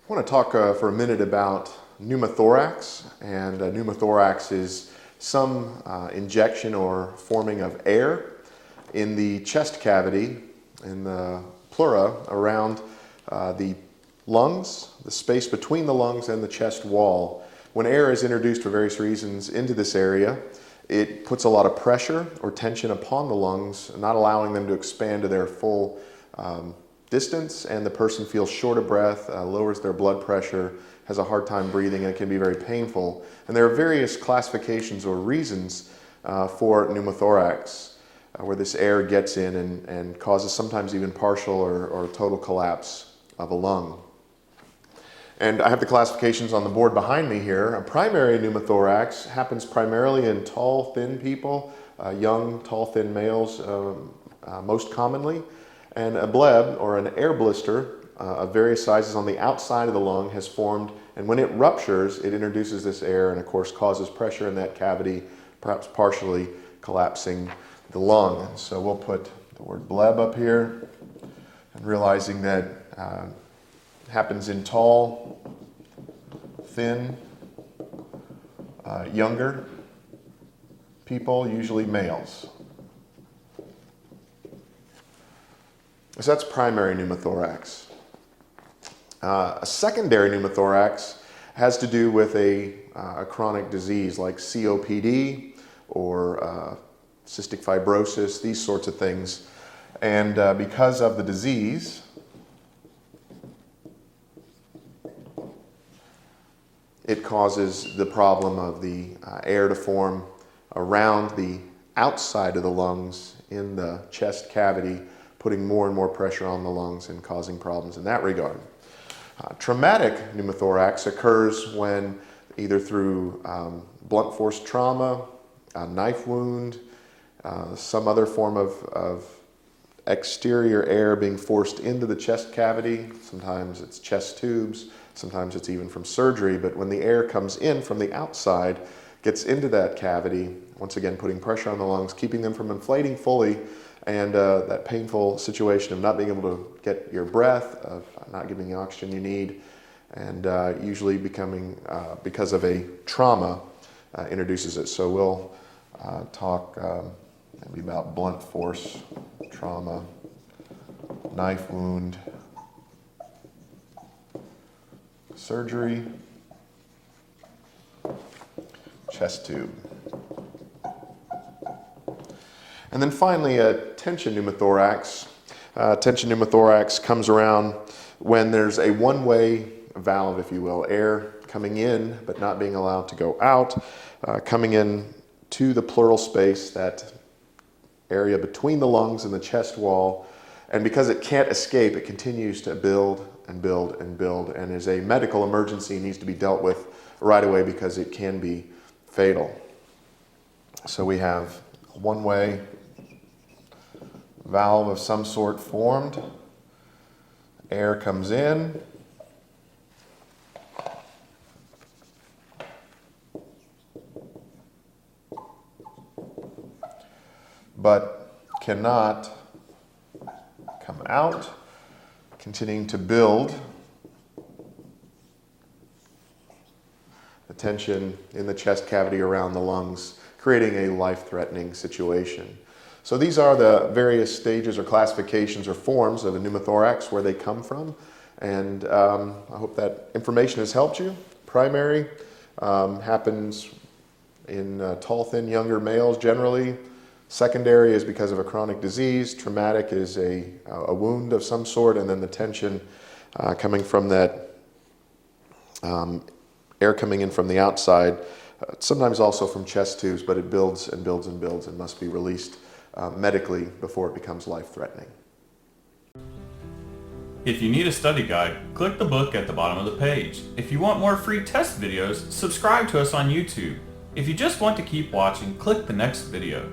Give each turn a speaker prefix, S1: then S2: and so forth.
S1: I want to talk for a minute about pneumothorax, and pneumothorax is some injection or forming of air in the chest cavity, in the pleura around the lungs, the space between the lungs and the chest wall. When air is introduced for various reasons into this area, it puts a lot of pressure or tension upon the lungs, not allowing them to expand to their full distance, and the person feels short of breath, lowers their blood pressure, has a hard time breathing, and it can be very painful. And there are various classifications or reasons for pneumothorax, where this air gets in and causes sometimes even partial or total collapse of a lung. And I have the classifications on the board behind me here. A primary pneumothorax happens primarily in tall, thin people, young, tall, thin males most commonly. And a bleb, or an air blister of various sizes on the outside of the lung, has formed, and when it ruptures, it introduces this air and of course causes pressure in that cavity, perhaps partially collapsing the lung. So we'll put the word bleb up here, and realizing that happens in tall, thin, younger people, usually males. So that's primary pneumothorax. A secondary pneumothorax has to do with a chronic disease like COPD or cystic fibrosis, these sorts of things. And because of the disease, it causes the problem of the air to form around the outside of the lungs in the chest cavity, putting more and more pressure on the lungs and causing problems in that regard. Traumatic pneumothorax occurs when either through blunt force trauma, a knife wound, some other form of exterior air being forced into the chest cavity. Sometimes it's chest tubes, sometimes it's even from surgery, but when the air comes in from the outside, gets into that cavity, once again putting pressure on the lungs, keeping them from inflating fully, and that painful situation of not being able to get your breath, of not getting the oxygen you need, and usually becoming, because of a trauma, introduces it. So we'll talk maybe about blunt force trauma, knife wound, surgery, chest tube. And then finally, tension pneumothorax. Tension pneumothorax comes around when there's a one-way valve, if you will, air coming in but not being allowed to go out, coming in to the pleural space, that area between the lungs and the chest wall. And because it can't escape, it continues to build and build and build, and is a medical emergency, needs to be dealt with right away because it can be fatal. So we have a one-way valve of some sort formed. Air comes in. But cannot come out, continuing to build the tension in the chest cavity around the lungs, creating a life-threatening situation. So these are the various stages or classifications or forms of a pneumothorax, where they come from. And I hope that information has helped you. Primary happens in tall, thin, younger males generally. Secondary is because of a chronic disease. Traumatic is a wound of some sort, and then the tension coming from that air coming in from the outside, sometimes also from chest tubes, but it builds and builds and builds and must be released medically before it becomes life-threatening.
S2: If you need a study guide, click the book at the bottom of the page. If you want more free test videos, subscribe to us on YouTube. If you just want to keep watching, click the next video.